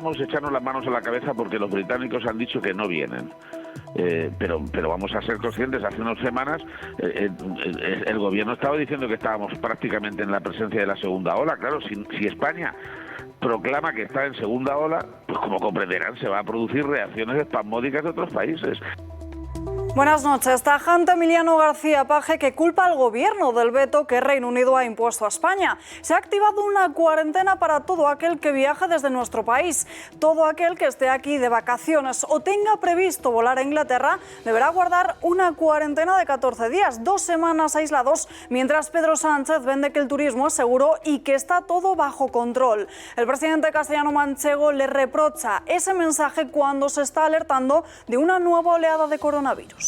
podemos echarnos las manos a la cabeza porque los británicos han dicho que no vienen. Pero vamos a ser conscientes, hace unas semanas el gobierno estaba diciendo que estábamos prácticamente en la presencia de la segunda ola. Claro, si España proclama que está en segunda ola, pues como comprenderán, se va a producir reacciones espasmódicas de otros países. Buenas noches. Tajante Emiliano García Paje, que culpa al gobierno del veto que Reino Unido ha impuesto a España. Se ha activado una cuarentena para todo aquel que viaje desde nuestro país. Todo aquel que esté aquí de vacaciones o tenga previsto volar a Inglaterra deberá guardar una cuarentena de 14 días, 2 semanas aislados, mientras Pedro Sánchez vende que el turismo es seguro y que está todo bajo control. El presidente castellano-manchego le reprocha ese mensaje cuando se está alertando de una nueva oleada de coronavirus.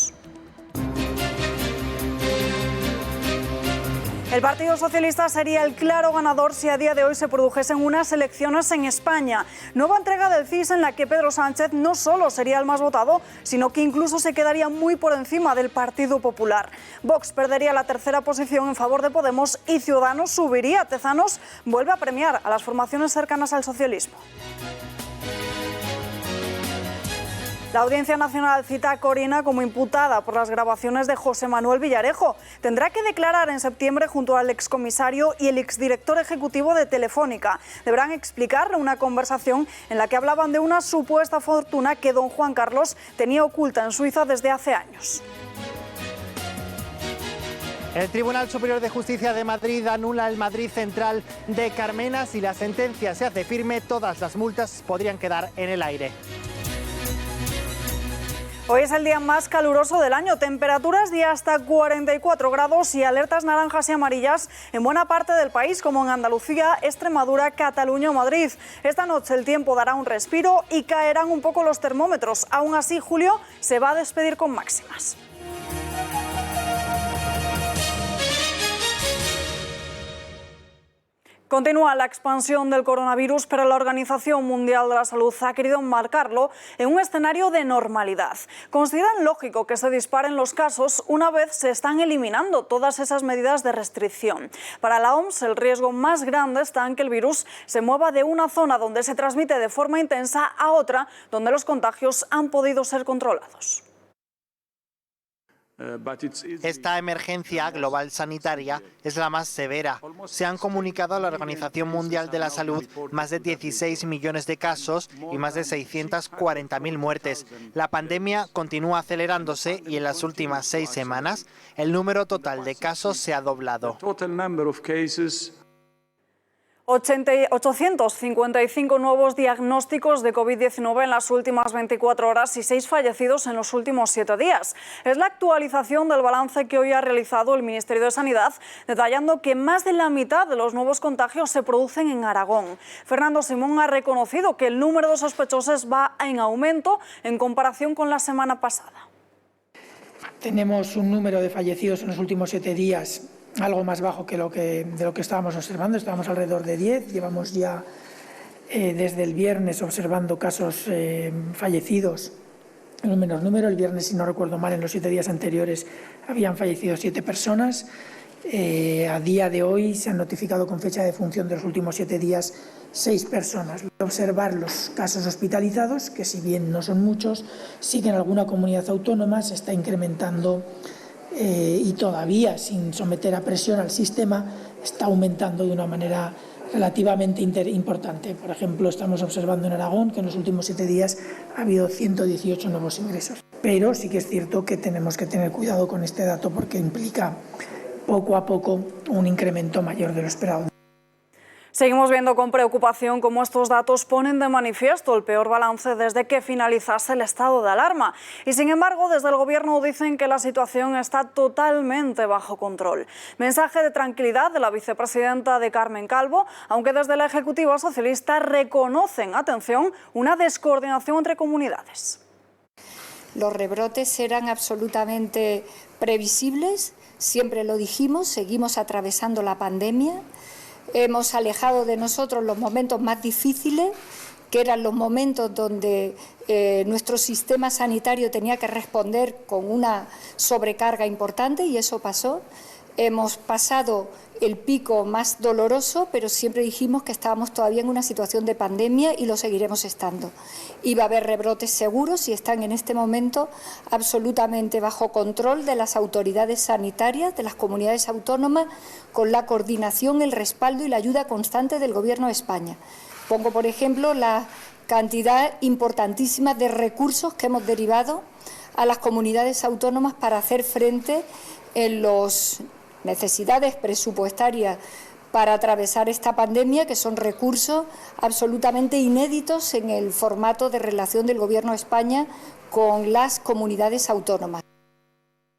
El Partido Socialista sería el claro ganador si a día de hoy se produjesen unas elecciones en España. Nueva entrega del CIS en la que Pedro Sánchez no solo sería el más votado, sino que incluso se quedaría muy por encima del Partido Popular. Vox perdería la tercera posición en favor de Podemos y Ciudadanos subiría. Tezanos vuelve a premiar a las formaciones cercanas al socialismo. La Audiencia Nacional cita a Corina como imputada por las grabaciones de José Manuel Villarejo. Tendrá que declarar en septiembre junto al excomisario y el exdirector ejecutivo de Telefónica. Deberán explicar una conversación en la que hablaban de una supuesta fortuna que don Juan Carlos tenía oculta en Suiza desde hace años. El Tribunal Superior de Justicia de Madrid anula el Madrid Central de Carmena. Si la sentencia se hace firme, todas las multas podrían quedar en el aire. Hoy es el día más caluroso del año, temperaturas de hasta 44 grados y alertas naranjas y amarillas en buena parte del país, como en Andalucía, Extremadura, Cataluña o Madrid. Esta noche el tiempo dará un respiro y caerán un poco los termómetros. Aún así, julio se va a despedir con máximas. Continúa la expansión del coronavirus, pero la Organización Mundial de la Salud ha querido enmarcarlo en un escenario de normalidad. Consideran lógico que se disparen los casos una vez se están eliminando todas esas medidas de restricción. Para la OMS, el riesgo más grande está en que el virus se mueva de una zona donde se transmite de forma intensa a otra donde los contagios han podido ser controlados. Esta emergencia global sanitaria es la más severa. Se han comunicado a la Organización Mundial de la Salud más de 16 millones de casos y más de 640.000 muertes. La pandemia continúa acelerándose y en las últimas 6 semanas el número total de casos se ha doblado. 855 nuevos diagnósticos de COVID-19 en las últimas 24 horas y 6 fallecidos en los últimos 7 días. Es la actualización del balance que hoy ha realizado el Ministerio de Sanidad, detallando que más de la mitad de los nuevos contagios se producen en Aragón. Fernando Simón ha reconocido que el número de sospechosos va en aumento en comparación con la semana pasada. Tenemos un número de fallecidos en los últimos 7 días algo más bajo de lo que estábamos observando. Estábamos alrededor de 10, llevamos ya desde el viernes observando casos fallecidos en un menor número. El viernes, si no recuerdo mal, en los 7 días anteriores habían fallecido 7 personas. A día de hoy se han notificado con fecha de función de los últimos 7 días 6 personas. Observar los casos hospitalizados, que si bien no son muchos, sí que en alguna comunidad autónoma se está incrementando y todavía sin someter a presión al sistema está aumentando de una manera relativamente importante. Por ejemplo, estamos observando en Aragón que en los últimos 7 días ha habido 118 nuevos ingresos. Pero sí que es cierto que tenemos que tener cuidado con este dato porque implica poco a poco un incremento mayor de lo esperado. Seguimos viendo con preocupación cómo estos datos ponen de manifiesto el peor balance desde que finalizase el estado de alarma. Y sin embargo, desde el Gobierno dicen que la situación está totalmente bajo control. Mensaje de tranquilidad de la vicepresidenta de Carmen Calvo, aunque desde la Ejecutiva Socialista reconocen, atención, una descoordinación entre comunidades. Los rebrotes eran absolutamente previsibles, siempre lo dijimos, seguimos atravesando la pandemia. Hemos alejado de nosotros los momentos más difíciles, que eran los momentos donde nuestro sistema sanitario tenía que responder con una sobrecarga importante, y eso pasó. Hemos pasado el pico más doloroso, pero siempre dijimos que estábamos todavía en una situación de pandemia y lo seguiremos estando. Iba a haber rebrotes seguros y están en este momento absolutamente bajo control de las autoridades sanitarias, de las comunidades autónomas, con la coordinación, el respaldo y la ayuda constante del Gobierno de España. Pongo, por ejemplo, la cantidad importantísima de recursos que hemos derivado a las comunidades autónomas para hacer frente en las necesidades presupuestarias para atravesar esta pandemia, que son recursos absolutamente inéditos en el formato de relación del Gobierno de España con las comunidades autónomas.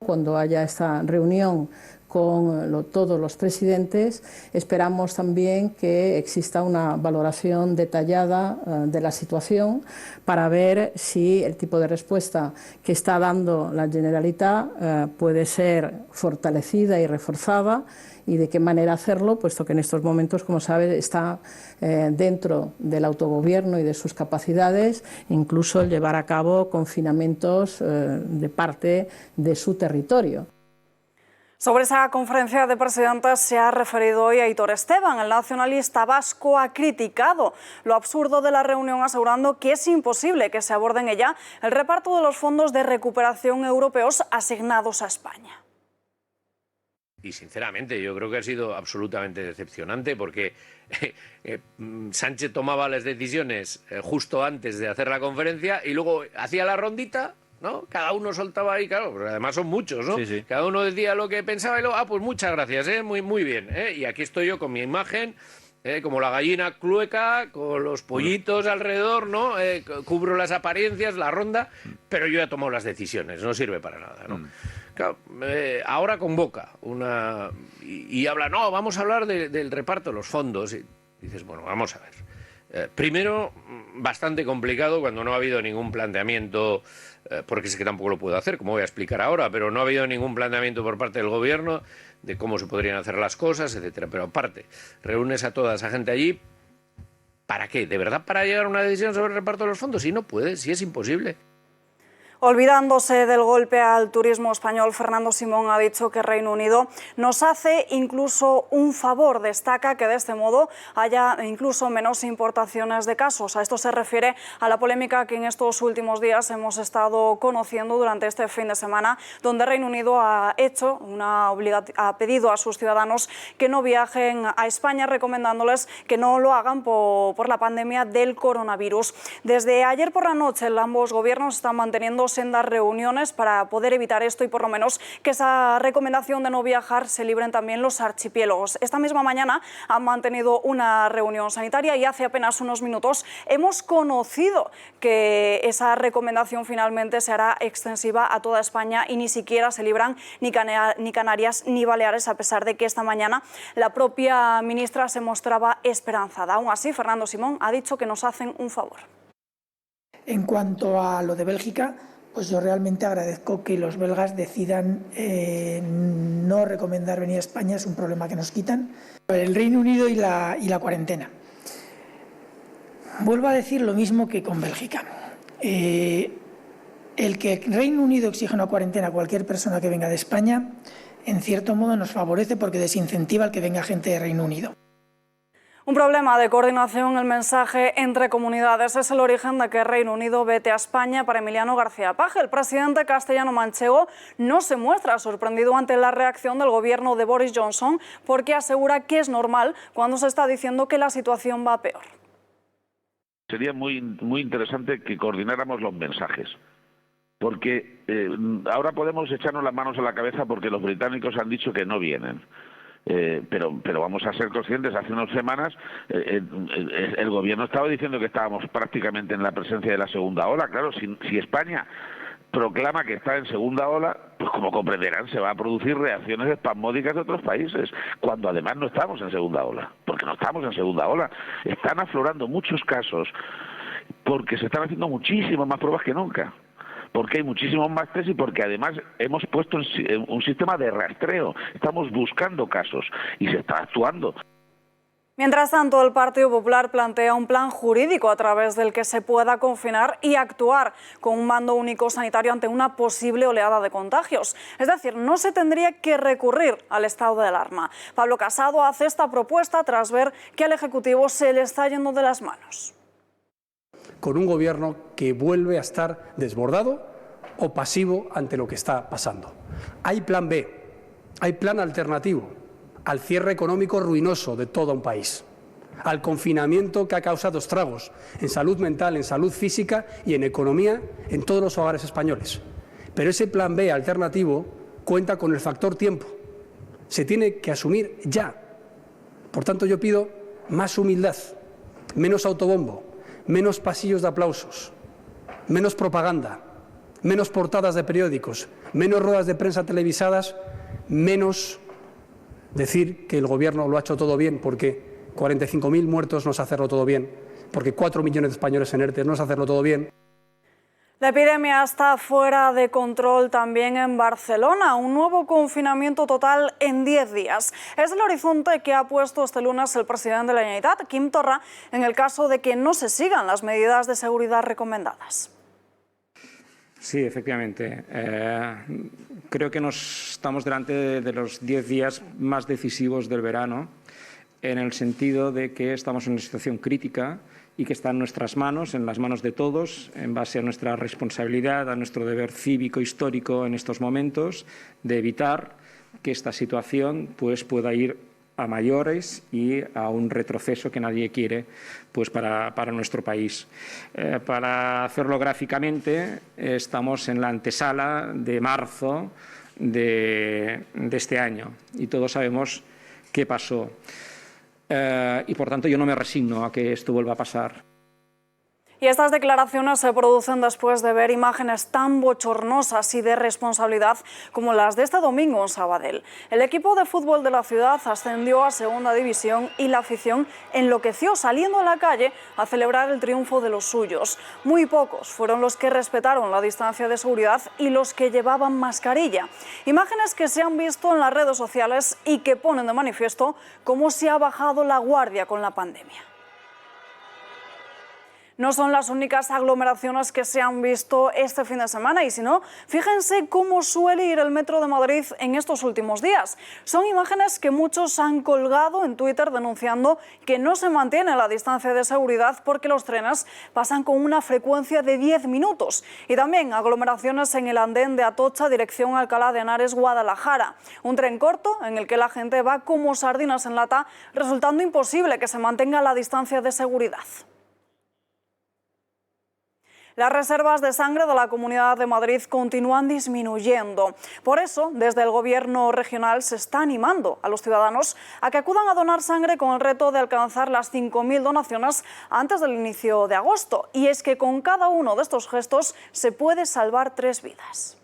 Cuando haya esta reunión con todos los presidentes, esperamos también que exista una valoración detallada de la situación para ver si el tipo de respuesta que está dando la Generalitat puede ser fortalecida y reforzada y de qué manera hacerlo, puesto que en estos momentos, como sabe, está dentro del autogobierno y de sus capacidades, incluso el llevar a cabo confinamientos de parte de su territorio. Sobre esa conferencia de presidentes se ha referido hoy Aitor Esteban. El nacionalista vasco ha criticado lo absurdo de la reunión, asegurando que es imposible que se aborde en ella el reparto de los fondos de recuperación europeos asignados a España. Y sinceramente yo creo que ha sido absolutamente decepcionante porque Sánchez tomaba las decisiones justo antes de hacer la conferencia y luego hacía la rondita, ¿no? Cada uno soltaba ahí, claro, pero además son muchos, ¿no? Sí. Cada uno decía lo que pensaba y luego, pues muchas gracias, muy bien, y aquí estoy yo con mi imagen, como la gallina clueca, con los pollitos alrededor, ¿no? Cubro las apariencias, la ronda, pero yo he tomado las decisiones, no sirve para nada, ¿no? Claro, ahora convoca una y habla, no, vamos a hablar del reparto de los fondos, y dices, bueno, vamos a ver. Primero, bastante complicado cuando no ha habido ningún planteamiento, porque es que tampoco lo puedo hacer, como voy a explicar ahora, pero no ha habido ningún planteamiento por parte del Gobierno de cómo se podrían hacer las cosas, etcétera. Pero aparte, reúnes a toda esa gente allí, ¿para qué? ¿De verdad para llegar a una decisión sobre el reparto de los fondos? Si no puede, si es imposible. Olvidándose del golpe al turismo español, Fernando Simón ha dicho que Reino Unido nos hace incluso un favor. Destaca que de este modo haya incluso menos importaciones de casos. A esto se refiere a la polémica que en estos últimos días hemos estado conociendo durante este fin de semana, donde Reino Unido ha pedido a sus ciudadanos que no viajen a España, recomendándoles que no lo hagan por la pandemia del coronavirus. Desde ayer por la noche, ambos gobiernos están manteniendo sendas reuniones para poder evitar esto y por lo menos que esa recomendación de no viajar se libren también los archipiélagos. Esta misma mañana han mantenido una reunión sanitaria y hace apenas unos minutos hemos conocido que esa recomendación finalmente se hará extensiva a toda España y ni siquiera se libran ni Canarias ni Baleares, a pesar de que esta mañana la propia ministra se mostraba esperanzada. Aún así, Fernando Simón ha dicho que nos hacen un favor. En cuanto a lo de Bélgica, pues yo realmente agradezco que los belgas decidan no recomendar venir a España, es un problema que nos quitan. El Reino Unido y la cuarentena. Vuelvo a decir lo mismo que con Bélgica. El que el Reino Unido exija una cuarentena a cualquier persona que venga de España, en cierto modo nos favorece porque desincentiva al que venga gente de Reino Unido. Un problema de coordinación en el mensaje entre comunidades es el origen de que Reino Unido vete a España para Emiliano García Paje. El presidente castellano-manchego no se muestra sorprendido ante la reacción del gobierno de Boris Johnson porque asegura que es normal cuando se está diciendo que la situación va peor. Sería muy interesante que coordináramos los mensajes, porque ahora podemos echarnos las manos a la cabeza porque los británicos han dicho que no vienen. Pero vamos a ser conscientes, hace unas semanas el gobierno estaba diciendo que estábamos prácticamente en la presencia de la segunda ola. Claro, si España proclama que está en segunda ola, pues como comprenderán, se va a producir reacciones espasmódicas de otros países, cuando además no estamos en segunda ola, porque no estamos en segunda ola. Están aflorando muchos casos porque se están haciendo muchísimas más pruebas que nunca, porque hay muchísimos más test y porque además hemos puesto un sistema de rastreo. Estamos buscando casos y se está actuando. Mientras tanto, el Partido Popular plantea un plan jurídico a través del que se pueda confinar y actuar con un mando único sanitario ante una posible oleada de contagios. Es decir, no se tendría que recurrir al estado de alarma. Pablo Casado hace esta propuesta tras ver que al Ejecutivo se le está yendo de las manos. Con un gobierno que vuelve a estar desbordado o pasivo ante lo que está pasando. Hay plan B, hay plan alternativo al cierre económico ruinoso de todo un país, al confinamiento que ha causado estragos en salud mental, en salud física y en economía en todos los hogares españoles. Pero ese plan B alternativo cuenta con el factor tiempo. Se tiene que asumir ya. Por tanto, yo pido más humildad, menos autobombo, menos pasillos de aplausos, menos propaganda, menos portadas de periódicos, menos ruedas de prensa televisadas, menos decir que el Gobierno lo ha hecho todo bien porque 45.000 muertos no es hacerlo todo bien, porque 4 millones de españoles en ERTE no es hacerlo todo bien. La epidemia está fuera de control también en Barcelona. Un nuevo confinamiento total en 10 días. Es el horizonte que ha puesto este lunes el presidente de la Generalitat, Quim Torra, en el caso de que no se sigan las medidas de seguridad recomendadas. Sí, efectivamente. Creo que estamos delante de los 10 días más decisivos del verano, en el sentido de que estamos en una situación crítica y que está en nuestras manos, en las manos de todos, en base a nuestra responsabilidad, a nuestro deber cívico histórico en estos momentos, de evitar que esta situación pueda ir a mayores y a un retroceso que nadie quiere para nuestro país. Para hacerlo gráficamente, estamos en la antesala de marzo de este año y todos sabemos qué pasó. Y por tanto yo no me resigno a que esto vuelva a pasar. Y estas declaraciones se producen después de ver imágenes tan bochornosas y de responsabilidad como las de este domingo en Sabadell. El equipo de fútbol de la ciudad ascendió a Segunda División y la afición enloqueció saliendo a la calle a celebrar el triunfo de los suyos. Muy pocos fueron los que respetaron la distancia de seguridad y los que llevaban mascarilla. Imágenes que se han visto en las redes sociales y que ponen de manifiesto cómo se ha bajado la guardia con la pandemia. No son las únicas aglomeraciones que se han visto este fin de semana y si no, fíjense cómo suele ir el metro de Madrid en estos últimos días. Son imágenes que muchos han colgado en Twitter denunciando que no se mantiene la distancia de seguridad porque los trenes pasan con una frecuencia de 10 minutos. Y también aglomeraciones en el andén de Atocha, dirección Alcalá de Henares, Guadalajara. Un tren corto en el que la gente va como sardinas en lata, resultando imposible que se mantenga la distancia de seguridad. Las reservas de sangre de la Comunidad de Madrid continúan disminuyendo. Por eso, desde el Gobierno regional se está animando a los ciudadanos a que acudan a donar sangre con el reto de alcanzar las 5.000 donaciones antes del inicio de agosto. Y es que con cada uno de estos gestos se puede salvar 3 vidas.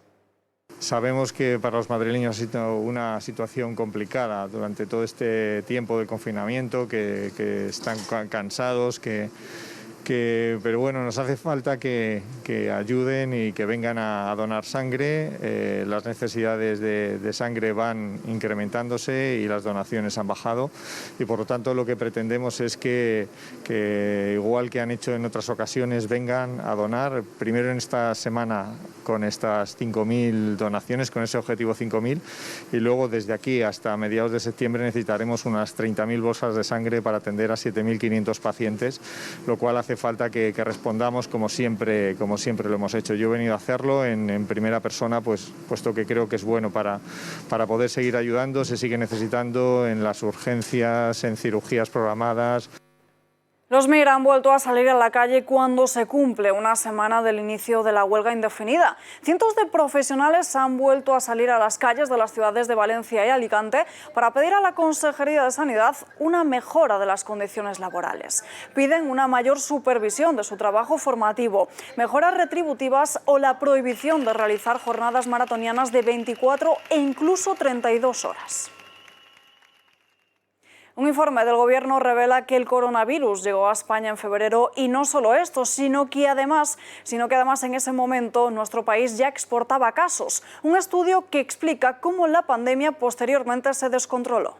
Sabemos que para los madrileños ha sido una situación complicada durante todo este tiempo de confinamiento, que están cansados, pero bueno, nos hace falta que ayuden y que vengan a donar sangre. Las necesidades de sangre van incrementándose y las donaciones han bajado y por lo tanto lo que pretendemos es que igual que han hecho en otras ocasiones vengan a donar, primero en esta semana con estas 5.000 donaciones, con ese objetivo 5.000 y luego desde aquí hasta mediados de septiembre necesitaremos unas 30.000 bolsas de sangre para atender a 7.500 pacientes, lo cual hace falta que respondamos como siempre lo hemos hecho. Yo he venido a hacerlo en primera persona, puesto que creo que es bueno para poder seguir ayudando. Se sigue necesitando en las urgencias, en cirugías programadas. Los MIR han vuelto a salir a la calle cuando se cumple una semana del inicio de la huelga indefinida. Cientos de profesionales han vuelto a salir a las calles de las ciudades de Valencia y Alicante para pedir a la Consejería de Sanidad una mejora de las condiciones laborales. Piden una mayor supervisión de su trabajo formativo, mejoras retributivas o la prohibición de realizar jornadas maratonianas de 24 e incluso 32 horas. Un informe del Gobierno revela que el coronavirus llegó a España en febrero y no solo esto, sino que además en ese momento nuestro país ya exportaba casos. Un estudio que explica cómo la pandemia posteriormente se descontroló.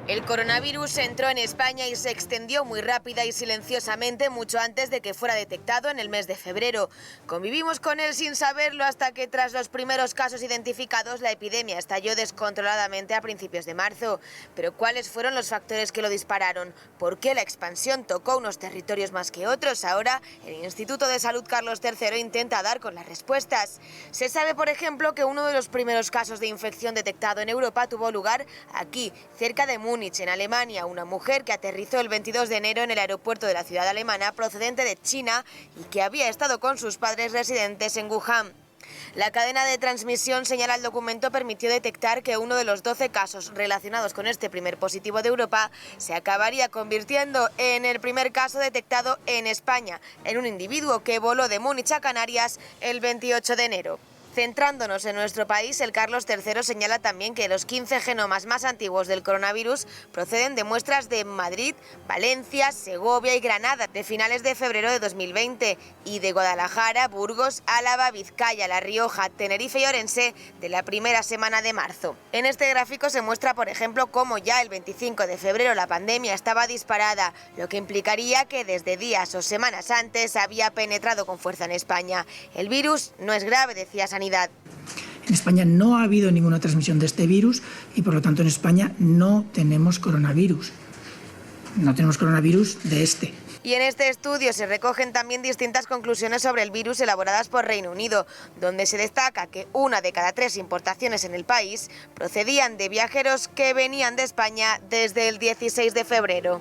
El coronavirus entró en España y se extendió muy rápida y silenciosamente mucho antes de que fuera detectado en el mes de febrero. Convivimos con él sin saberlo hasta que tras los primeros casos identificados la epidemia estalló descontroladamente a principios de marzo. Pero ¿cuáles fueron los factores que lo dispararon? ¿Por qué la expansión tocó unos territorios más que otros? Ahora el Instituto de Salud Carlos III intenta dar con las respuestas. Se sabe, por ejemplo, que uno de los primeros casos de infección detectado en Europa tuvo lugar aquí, cerca de Múnich, en Alemania, una mujer que aterrizó el 22 de enero en el aeropuerto de la ciudad alemana procedente de China y que había estado con sus padres residentes en Wuhan. La cadena de transmisión, señala el documento, permitió detectar que uno de los 12 casos relacionados con este primer positivo de Europa se acabaría convirtiendo en el primer caso detectado en España, en un individuo que voló de Múnich a Canarias el 28 de enero. Centrándonos en nuestro país, el Carlos III señala también que los 15 genomas más antiguos del coronavirus proceden de muestras de Madrid, Valencia, Segovia y Granada de finales de febrero de 2020 y de Guadalajara, Burgos, Álava, Vizcaya, La Rioja, Tenerife y Orense de la primera semana de marzo. En este gráfico se muestra, por ejemplo, cómo ya el 25 de febrero la pandemia estaba disparada, lo que implicaría que desde días o semanas antes había penetrado con fuerza en España. El virus no es grave, decía Sanidad. En España no ha habido ninguna transmisión de este virus y por lo tanto en España no tenemos coronavirus. No tenemos coronavirus de este. Y en este estudio se recogen también distintas conclusiones sobre el virus elaboradas por Reino Unido, donde se destaca que 1 de cada 3 importaciones en el país procedían de viajeros que venían de España desde el 16 de febrero.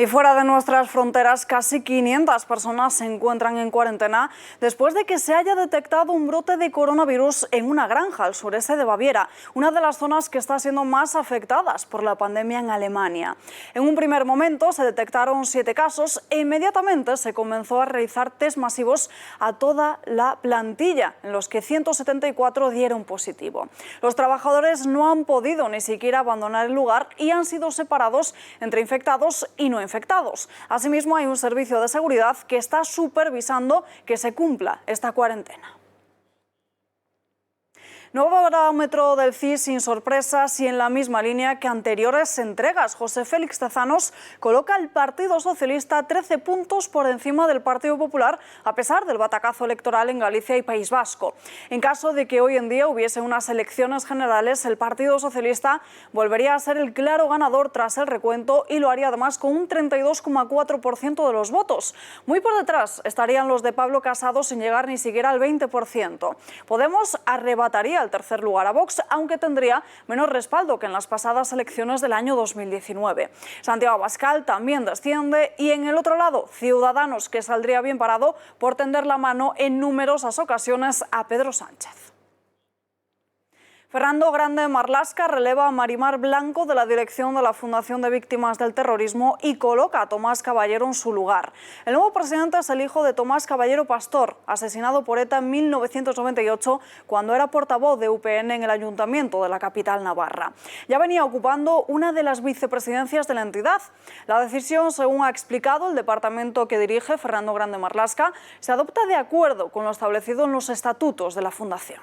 Y fuera de nuestras fronteras, casi 500 personas se encuentran en cuarentena después de que se haya detectado un brote de coronavirus en una granja al sureste de Baviera, una de las zonas que está siendo más afectadas por la pandemia en Alemania. En un primer momento se detectaron 7 casos e inmediatamente se comenzó a realizar test masivos a toda la plantilla, en los que 174 dieron positivo. Los trabajadores no han podido ni siquiera abandonar el lugar y han sido separados entre infectados y no infectados. Asimismo, hay un servicio de seguridad que está supervisando que se cumpla esta cuarentena. Nuevo barómetro del CIS sin sorpresas y en la misma línea que anteriores entregas. José Félix Tezanos coloca al Partido Socialista 13 puntos por encima del Partido Popular, a pesar del batacazo electoral en Galicia y País Vasco. En caso de que hoy en día hubiese unas elecciones generales, el Partido Socialista volvería a ser el claro ganador tras el recuento y lo haría además con un 32,4% de los votos. Muy por detrás estarían los de Pablo Casado sin llegar ni siquiera al 20%. Podemos arrebataría al tercer lugar a Vox, aunque tendría menos respaldo que en las pasadas elecciones del año 2019. Santiago Abascal también desciende y en el otro lado, Ciudadanos, que saldría bien parado por tender la mano en numerosas ocasiones a Pedro Sánchez. Fernando Grande Marlaska releva a Marimar Blanco de la dirección de la Fundación de Víctimas del Terrorismo y coloca a Tomás Caballero en su lugar. El nuevo presidente es el hijo de Tomás Caballero Pastor, asesinado por ETA en 1998 cuando era portavoz de UPN en el ayuntamiento de la capital navarra. Ya venía ocupando una de las vicepresidencias de la entidad. La decisión, según ha explicado el departamento que dirige Fernando Grande Marlaska, se adopta de acuerdo con lo establecido en los estatutos de la Fundación.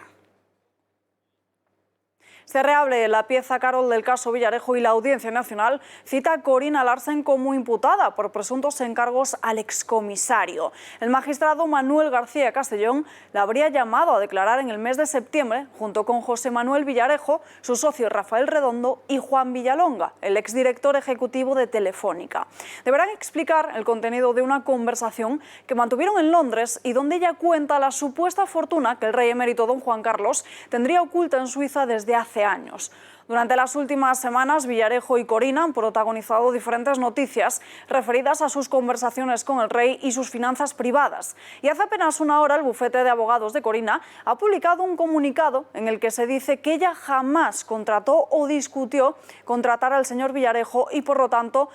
Se reabre la pieza Carol del caso Villarejo y la Audiencia Nacional cita a Corina Larsen como imputada por presuntos encargos al excomisario. El magistrado Manuel García Castellón la habría llamado a declarar en el mes de septiembre junto con José Manuel Villarejo, su socio Rafael Redondo y Juan Villalonga, el exdirector ejecutivo de Telefónica. Deberán explicar el contenido de una conversación que mantuvieron en Londres y donde ella cuenta la supuesta fortuna que el rey emérito don Juan Carlos tendría oculta en Suiza desde hace años. Durante las últimas semanas, Villarejo y Corina han protagonizado diferentes noticias referidas a sus conversaciones con el rey y sus finanzas privadas. Y hace apenas una hora, el bufete de abogados de Corina ha publicado un comunicado en el que se dice que ella jamás contrató o discutió contratar al señor Villarejo y, por lo tanto,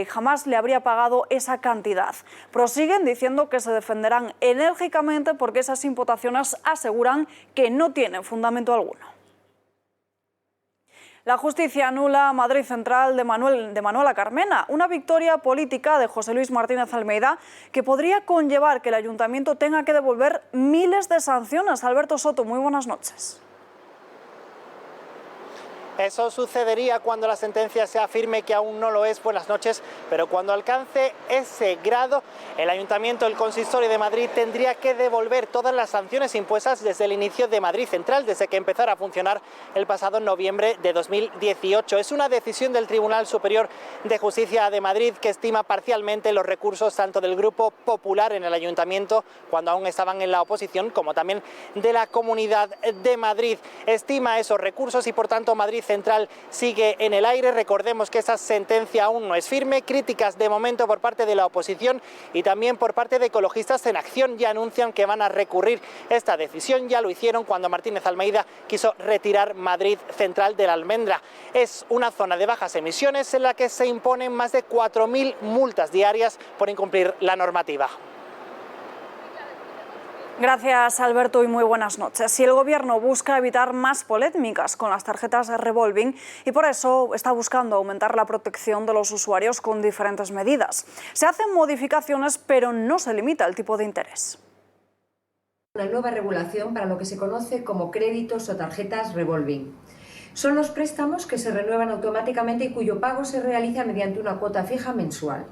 jamás le habría pagado esa cantidad. Prosiguen diciendo que se defenderán enérgicamente porque esas imputaciones aseguran que no tienen fundamento alguno. La justicia anula Madrid Central de Manuela Carmena, una victoria política de José Luis Martínez Almeida que podría conllevar que el ayuntamiento tenga que devolver miles de sanciones. Alberto Soto, muy buenas noches. Eso sucedería cuando la sentencia sea firme, que aún no lo es, buenas noches, pero cuando alcance ese grado, el Ayuntamiento, el Consistorio de Madrid tendría que devolver todas las sanciones impuestas desde el inicio de Madrid Central, desde que empezara a funcionar el pasado noviembre de 2018. Es una decisión del Tribunal Superior de Justicia de Madrid que estima parcialmente los recursos tanto del Grupo Popular en el Ayuntamiento, cuando aún estaban en la oposición, como también de la Comunidad de Madrid. Estima esos recursos y por tanto Madrid Central sigue en el aire. Recordemos que esa sentencia aún no es firme. Críticas de momento por parte de la oposición y también por parte de Ecologistas en Acción. Ya anuncian que van a recurrir esta decisión. Ya lo hicieron cuando Martínez Almeida quiso retirar Madrid Central de la Almendra. Es una zona de bajas emisiones en la que se imponen más de 4.000 multas diarias por incumplir la normativa. Gracias, Alberto, y muy buenas noches. Si el Gobierno busca evitar más polémicas con las tarjetas revolving y por eso está buscando aumentar la protección de los usuarios con diferentes medidas. Se hacen modificaciones, pero no se limita el tipo de interés. Una nueva regulación para lo que se conoce como créditos o tarjetas revolving. Son los préstamos que se renuevan automáticamente y cuyo pago se realiza mediante una cuota fija mensual.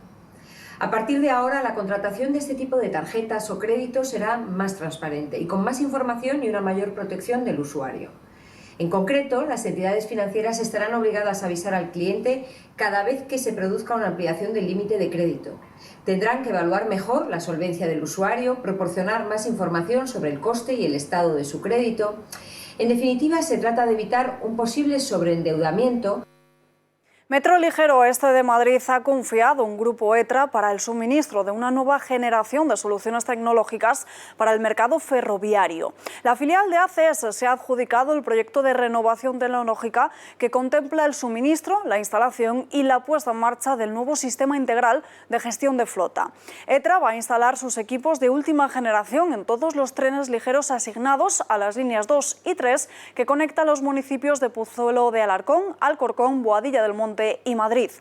A partir de ahora, la contratación de este tipo de tarjetas o créditos será más transparente y con más información y una mayor protección del usuario. En concreto, las entidades financieras estarán obligadas a avisar al cliente cada vez que se produzca una ampliación del límite de crédito. Tendrán que evaluar mejor la solvencia del usuario, proporcionar más información sobre el coste y el estado de su crédito. En definitiva, se trata de evitar un posible sobreendeudamiento. Metro Ligero Oeste de Madrid ha confiado un grupo ETRA para el suministro de una nueva generación de soluciones tecnológicas para el mercado ferroviario. La filial de ACS se ha adjudicado el proyecto de renovación tecnológica que contempla el suministro, la instalación y la puesta en marcha del nuevo sistema integral de gestión de flota. ETRA va a instalar sus equipos de última generación en todos los trenes ligeros asignados a las líneas 2 y 3 que conectan los municipios de Pozuelo de Alarcón, Alcorcón, Boadilla del Monte y Madrid.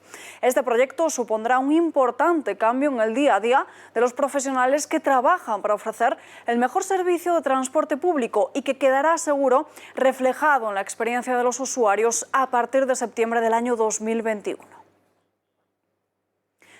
Este proyecto supondrá un importante cambio en el día a día de los profesionales que trabajan para ofrecer el mejor servicio de transporte público y que quedará seguro reflejado en la experiencia de los usuarios a partir de septiembre del año 2021.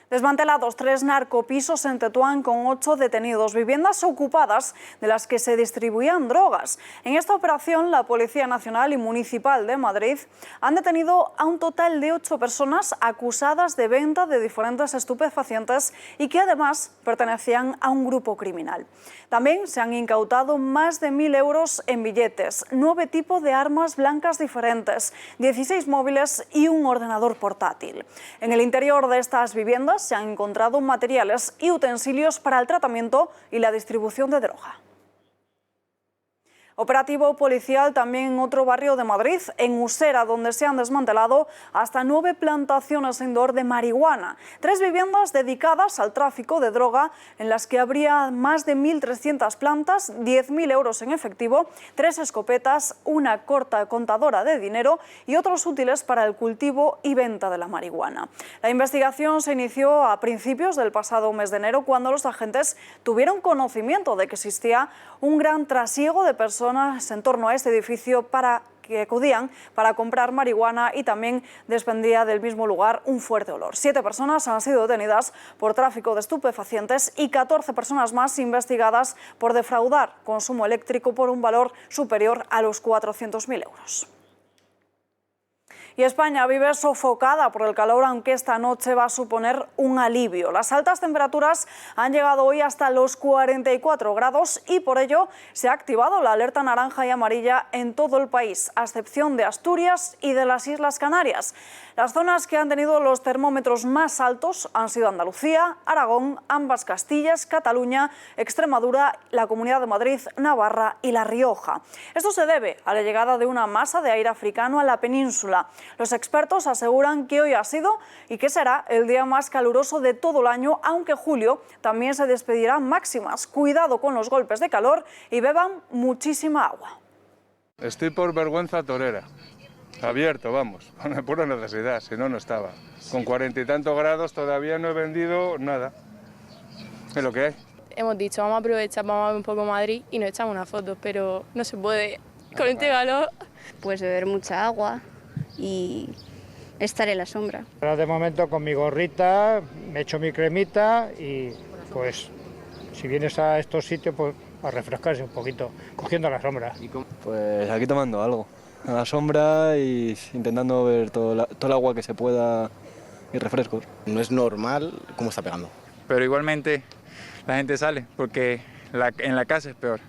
Desmantelados 3 narcopisos en Tetuán con 8 detenidos, viviendas ocupadas de las que se distribuían drogas. En esta operación, la Policía Nacional y Municipal de Madrid han detenido a un total de 8 personas acusadas de venta de diferentes estupefacientes y que además pertenecían a un grupo criminal. También se han incautado más de 1.000 euros en billetes, 9 tipos de armas blancas diferentes, 16 móviles y un ordenador portátil. En el interior de estas viviendas se han encontrado materiales y utensilios para el tratamiento y la distribución de droga. Operativo policial también en otro barrio de Madrid, en Usera, donde se han desmantelado hasta 9 plantaciones indoor de marihuana, 3 viviendas dedicadas al tráfico de droga en las que habría más de 1.300 plantas, 10.000 euros en efectivo, 3 escopetas, una corta contadora de dinero y otros útiles para el cultivo y venta de la marihuana. La investigación se inició a principios del pasado mes de enero cuando los agentes tuvieron conocimiento de que existía un gran trasiego de personas en torno a este edificio que acudían para comprar marihuana y también desprendía del mismo lugar un fuerte olor. 7 personas han sido detenidas por tráfico de estupefacientes y 14 personas más investigadas por defraudar consumo eléctrico por un valor superior a los 400.000 euros. Y España vive sofocada por el calor, aunque esta noche va a suponer un alivio. Las altas temperaturas han llegado hoy hasta los 44 grados y por ello se ha activado la alerta naranja y amarilla en todo el país, a excepción de Asturias y de las Islas Canarias. Las zonas que han tenido los termómetros más altos han sido Andalucía, Aragón, ambas Castillas, Cataluña, Extremadura, la Comunidad de Madrid, Navarra y La Rioja. Esto se debe a la llegada de una masa de aire africano a la península. Los expertos aseguran que hoy ha sido y que será el día más caluroso de todo el año, aunque julio también se despedirán máximas. Cuidado con los golpes de calor y beban muchísima agua. Estoy por vergüenza torera. Abierto, vamos, con pura necesidad, si no, no estaba. Con 40 y tantos grados todavía no he vendido nada. Es lo que hay. Hemos dicho, vamos a aprovechar, vamos a ver un poco Madrid y nos echamos unas fotos, pero no se puede con este calor. Pues beber mucha agua y estar en la sombra. Ahora de momento con mi gorrita, me echo mi cremita y pues si vienes a estos sitios pues a refrescarse un poquito, cogiendo la sombra. Pues aquí tomando algo, a la sombra y intentando ver todo el agua que se pueda y refrescos. No es normal cómo está pegando. Pero igualmente la gente sale porque en la casa es peor.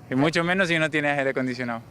Y mucho menos si no tienes aire acondicionado.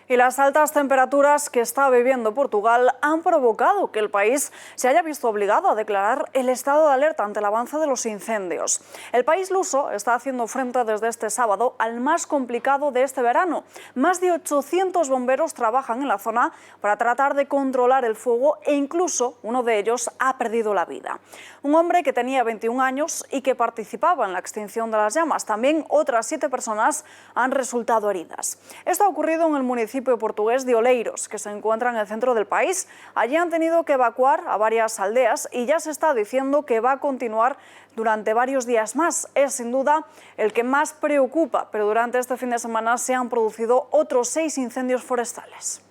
Y las altas temperaturas que está viviendo Portugal han provocado que el país se haya visto obligado a declarar el estado de alerta ante el avance de los incendios. El país luso está haciendo frente desde este sábado al más complicado de este verano. Más de 800 bomberos trabajan en la zona para tratar de controlar el fuego e incluso uno de ellos ha perdido la vida. Un hombre que tenía 21 años y que participaba en la extinción de las llamas. También otras 7 personas han resultado heridas. Esto ha ocurrido en el municipio portugués de Oleiros, que se encuentra en el centro del país. Allí han tenido que evacuar a varias aldeas y ya se está diciendo que va a continuar durante varios días más. Es sin duda el que más preocupa, pero durante este fin de semana se han producido otros 6 incendios forestales.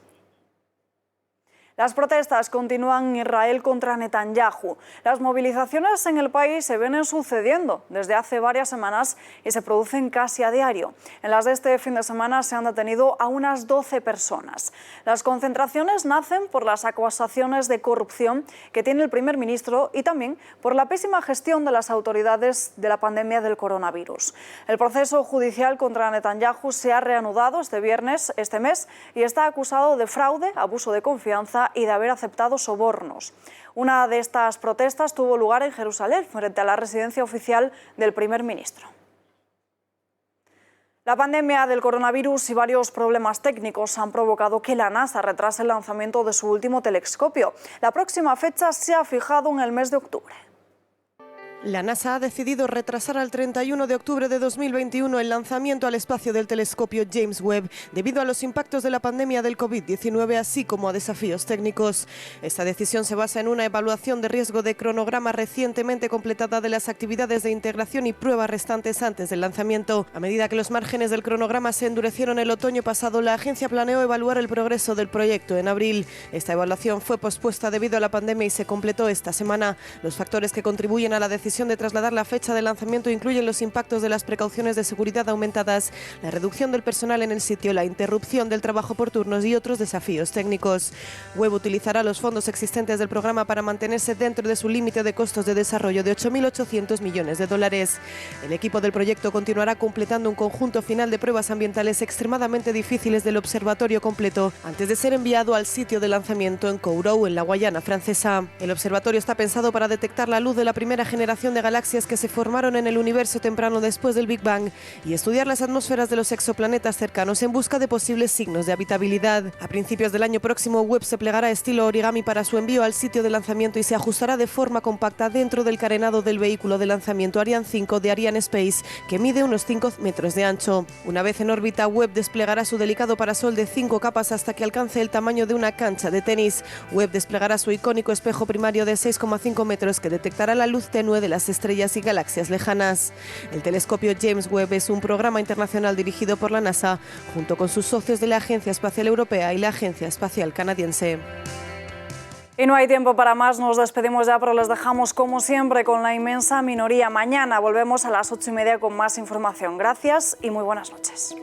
Las protestas continúan en Israel contra Netanyahu. Las movilizaciones en el país se vienen sucediendo desde hace varias semanas y se producen casi a diario. En las de este fin de semana se han detenido a unas 12 personas. Las concentraciones nacen por las acusaciones de corrupción que tiene el primer ministro y también por la pésima gestión de las autoridades de la pandemia del coronavirus. El proceso judicial contra Netanyahu se ha reanudado este mes y está acusado de fraude, abuso de confianza y de haber aceptado sobornos. Una de estas protestas tuvo lugar en Jerusalén, frente a la residencia oficial del primer ministro. La pandemia del coronavirus y varios problemas técnicos han provocado que la NASA retrase el lanzamiento de su último telescopio. La próxima fecha se ha fijado en el mes de octubre. La NASA ha decidido retrasar al 31 de octubre de 2021 el lanzamiento al espacio del telescopio James Webb debido a los impactos de la pandemia del COVID-19, así como a desafíos técnicos. Esta decisión se basa en una evaluación de riesgo de cronograma recientemente completada de las actividades de integración y pruebas restantes antes del lanzamiento. A medida que los márgenes del cronograma se endurecieron el otoño pasado, la agencia planeó evaluar el progreso del proyecto en abril. Esta evaluación fue pospuesta debido a la pandemia y se completó esta semana. Los factores que contribuyen a la decisión de trasladar la fecha de lanzamiento incluyen los impactos de las precauciones de seguridad aumentadas, la reducción del personal en el sitio, la interrupción del trabajo por turnos y otros desafíos técnicos. Webb utilizará los fondos existentes del programa para mantenerse dentro de su límite de costos de desarrollo de 8.800 millones de dólares. El equipo del proyecto continuará completando un conjunto final de pruebas ambientales extremadamente difíciles del observatorio completo antes de ser enviado al sitio de lanzamiento en Kourou, en la Guayana Francesa. El observatorio está pensado para detectar la luz de la primera generación de galaxias que se formaron en el universo temprano después del Big Bang y estudiar las atmósferas de los exoplanetas cercanos en busca de posibles signos de habitabilidad. A principios del año próximo, Webb se plegará estilo origami para su envío al sitio de lanzamiento y se ajustará de forma compacta dentro del carenado del vehículo de lanzamiento Ariane 5 de Ariane Space, que mide unos 5 metros de ancho. Una vez en órbita, Webb desplegará su delicado parasol de 5 capas hasta que alcance el tamaño de una cancha de tenis. Webb desplegará su icónico espejo primario de 6,5 metros que detectará la luz tenue de las estrellas y galaxias lejanas. El telescopio James Webb es un programa internacional dirigido por la NASA, junto con sus socios de la Agencia Espacial Europea y la Agencia Espacial Canadiense. Y no hay tiempo para más, nos despedimos ya, pero les dejamos como siempre con la inmensa minoría. Mañana volvemos a las 8:30 con más información. Gracias y muy buenas noches.